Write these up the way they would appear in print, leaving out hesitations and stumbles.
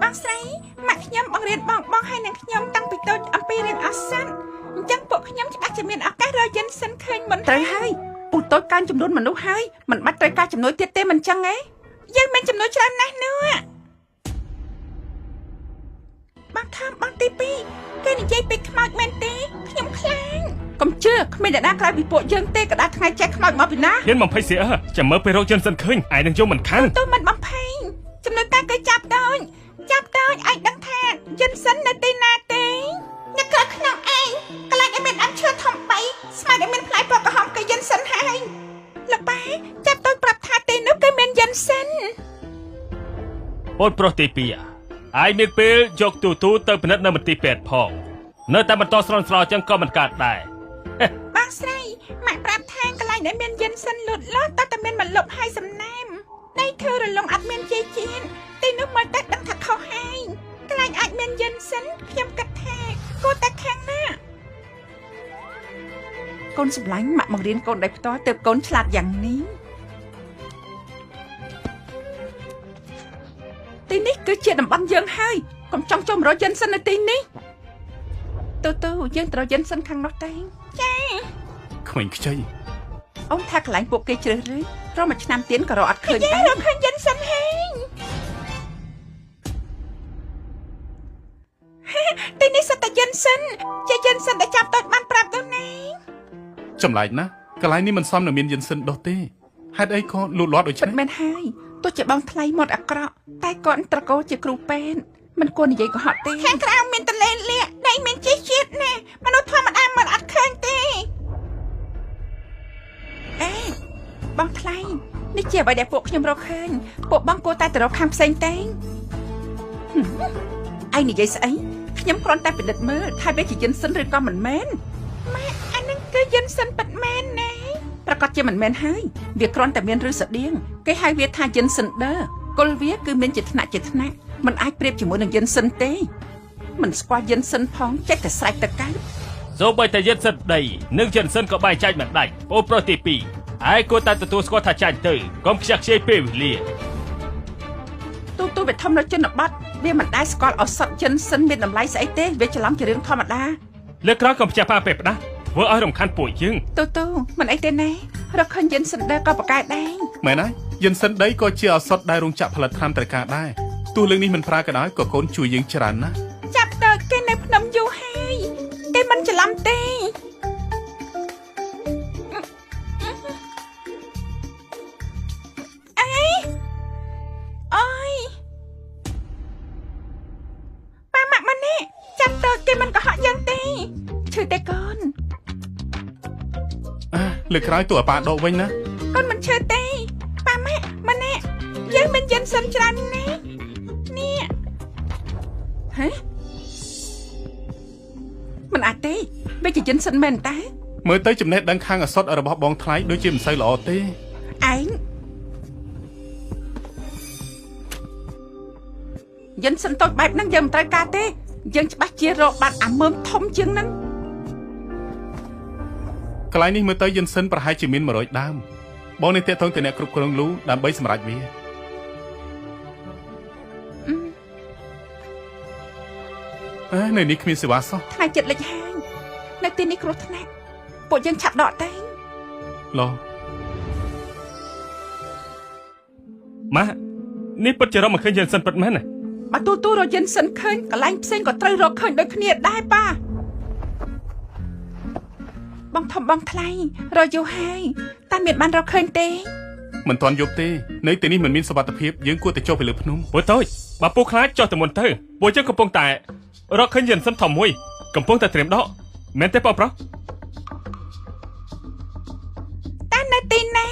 បងស្រីម៉ាក់ខ្ញុំបង្រៀនបងឲ្យនឹងខ្ញុំតាំងពីតូចអំពីរឿងអសន្នអញ្ចឹងពួកខ្ញុំច្បាស់ជាមានឱកាសរកយិនសិនឃើញមុនត្រូវហើយពូតូចកើនចំនួនមនុស្សហើយមិនបាច់ត្រូវការជំនួយទៀតទេមិនចឹងទេយើងមានជំនួយច្រើនណាស់នោះបងថំបងទី2គេនិយាយពីខ្មោចមែនទេខ្ញុំខ្លាចកុំជឿគ្មានអ្នកណាក្រៅពីពួកយើងទេក៏ដាច់ថ្ងៃចេះខ្មោចមកពីណាហ៊ានបំភ័យស្អីចាំមើលពេលរកយិនសិនឃើញឯងនឹងយកមិនខានទៅមិនបំភ័យចំនួនតែគេចាប់តូចអាចដឹងថាយិនសិននៅទីណាទេអ្នកក្រៅក្នុងឯងកន្លែងឯមានអត់ឈើធំ3ស្មើតែមានផ្លែពណ៌ក្រហមគឺយិនសិនហើយលោកប៉ាចាប់តូចប្រាប់ថាទីនោះគឺមានយិនសិនអូនប្រុសទី2ឯងមានពេលយកទូទៅពិនិត្យនៅមន្ទីរពេទ្យផងនៅតែបន្តស្រន់ស្រោចឹងក៏មិនកើតដែរបងស្រីម៉ាក់ប្រាប់ថាកន្លែងដែលមានយិនសិនលូតលាស់តើតែមានមកលុបហើយសំណែមដៃធ្វើរលងអត់មានជាជាតិទីនោះមើលតែដឹងថាខុសហើយកន្លែងអាចមានយិនសិនខ្ញុំគិតថាគួរតែខាងណាកូនសម្លាញ់ម៉ាក់បង្រៀនកូនដោយផ្ទាល់ទើបកូនឆ្លាតយ៉ាងនេះទីនេះគឺជាតំបន់យើងហើយកុំចង់ចូលរកយិនសិននៅទីនេះទៅយើងត្រូវយិនសិនខាងនោះទេចាក្មេងខ្ចីអូនថាកន្លែងពួកគេជ្រើសរើសរកមួយឆ្នាំទៀតក៏រកអត់ឃើញដែររកឃើញយិនសិនហើយទីនេះសិតតែយិនសិនជាយិនសិនដែលចាប់តូចបានប្រាប់ទៅណាចម្លែកណាស់កន្លែងនេះមិនសមនឹងមានយិនសិនដុះទេហេតុអីក៏លូតលាស់ដូចនេះមិនហើយទោះជាបងថ្លៃមាត់អាក្រក់តែគាត់ត្រកូលជាគ្រូពេទ្យមិនគួរនិយាយកុហកទេខាងក្រៅមានទន្លេលាកដីមានជីជាតិណាមនុស្សធម្មតាមិនអត់ឃើញទេអេបងថ្លៃនេះជាអ្វីដែលពួកខ្ញុំរកឃើញពួកបងគួរតែទៅរកខាងផ្សេងទេឯងនិយាយស្អីខ្ញុំគ្រាន់តែពិនិត្យមើលថាវាជាយិនសិនឬក៏មិនមែនម៉ែអានឹងគឺយិនសិនពិតមែនណាប្រកាសជាមិនមែនហើយវាគ្រាន់តែមានឫសស្តៀងគេហៅវាថាយិនសិនដឺគល់វាគឺមានជាថ្នាក់មិនអាចប្រៀបជាមួយនឹងយិនសិនទេមិនស្គាល់យិនសិនផងចេះតែស្រែកទៅកើតសូម្បីតែយិនសិនដីនិងយិនសិនក៏បែកចែកមិនដាច់អូប្រុសទី2ឯងគួរតែទទួលស្គាល់ថាចាញ់ទៅកុំខ្ជះខ្ជាយពេលវេលាទូវាធំនៅជនបទវាមិនដែលស្គាល់ឱសថយិនសិនមានតម្លៃស្អីទេវាច្រឡំជារឿងធម្មតាលើកក្រោយកុំខ្ជះប៉ាពេលផ្ដាស់ធ្វើឲ្យរំខានពួកយើងទូមិនអីទេណារកឃើញយិនសិនដីក៏ប្រកែកដែរមែនហើយយិនសិនដីក៏ជាឱសថដែលរោងចក្រផលិតថ្នាំត្រូវការដែរទោះរឿងនេះមិនប្រើក៏ដោយក៏កូនជួយយើងច្រើនណាស់ចាប់តើគេនៅភ្នំយូហើយគេមិនច្រឡំទេអើយប៉ាម៉ាក់ម៉ានេះចាប់តើគេមិនកុហកយ៉ាងទេឈឺទេកូនលើកក្រោយទូអាប៉ាដកវិញណាកូនមិនឈឺទេប៉ាម៉ាក់ម៉ានេះយើងមានយិនសិនច្រើនណាស់នេះហ៎មិនអាចទេវាជាយិនសិនមែនតាមើលទៅចំណេះដឹងខាងឱសថរបស់បងថ្លៃដូចជាមិនសូវល្អទេឯងយិនសិនតូចបែបហ្នឹងយើងមិនត្រូវការទេយើងច្បាស់ជារកបាត់អាមើមធំជាងហ្នឹងកន្លែងនេះមើលទៅយិនសិនប្រហែលជាមាន100ដើមបងនឹងតាក់ទងទៅអ្នកគ្រប់គ្រងលូដើម្បីសម្រេចវានៅនេះគ្មានសេវាសោះថ្ងៃចិត្តលិចហាងនៅទីនេះគ្រោះថ្នាក់ពួកយើងឆាប់ដកតែឡោម៉ានេះពិតជារកមកឃើញយិនសិនពិតមែនណាបើទូរកយិនសិនឃើញកន្លែងផ្សេងក៏ត្រូវរកឃើញដូចគ្នាដែរប៉ាបងធំបងថ្លៃរកយូរហើយតែមានបានរកឃើញទេមិនទាន់យប់ទេនៅទីនេះមិនមានសុវត្ថិភាពយើងគួរតែចុះទៅលើភ្នំពូតូចបើពូខ្លាចចុះទៅមុនទៅពួកយើងកំពុងតែរកឃើញយិនសិនធំមួយកំពុងតែត្រៀមដកមែនទេបងប្រុសតែនៅទីណា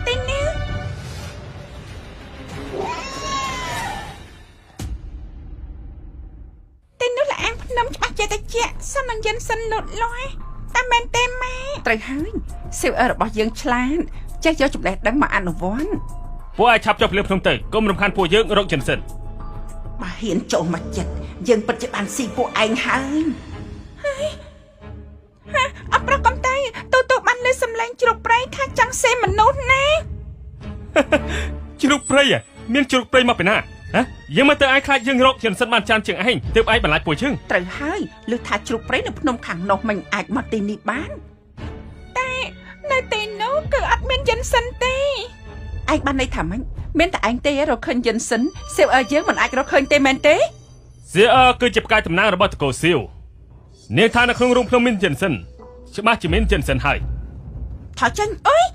ទីនេះទីនោះlàអាងភ្នំច្បាស់ជាតិចសំនឹងយិនសិនលូតលាស់តែមែនទេម៉ែត្រូវហើយសៀវរបស់យើងឆ្លាតចេះយកចំណេះដឹងមកអនុវត្តពួកឯងឆាប់ចុះទៅលើភ្នំទៅកុំរំខានពួកយើងរកយិនសិនបើហ៊ានចូលមកចិត្តយើងពិតជាបានស៊ីពួកឯងហើយអប្រុសកំតៃទូបានលើសំឡេងជ្រុកប្រៃថាចង់សេមនុស្សណា ជ្រូកព្រៃមានជ្រូកព្រៃមកពីណាហ៎យើងមកទៅឯងខ្លាចយើងរកជនសិនបានចានជាងឯងទើបឯងបន្លាចពួយជើង ត្រូវហើយឮថាជ្រូកព្រៃនៅភ្នំខាងនោះមិនអាចមកទីនេះបានតែនៅទីនោះគឺអត់មានយិនសិនទេឯងបានន័យថាម៉េចមានតែឯងទេរកឃើញយិនសិនសៀវអើយើងមិនអាចរកឃើញទេមែនទេ សៀវគឺជាផ្កាយតំណាងរបស់តកូសៀវនាងថានៅក្នុងរូងភ្នំមានចិនសិនច្បាស់ជាមានចិនសិនហើយ ថយចេញអើយ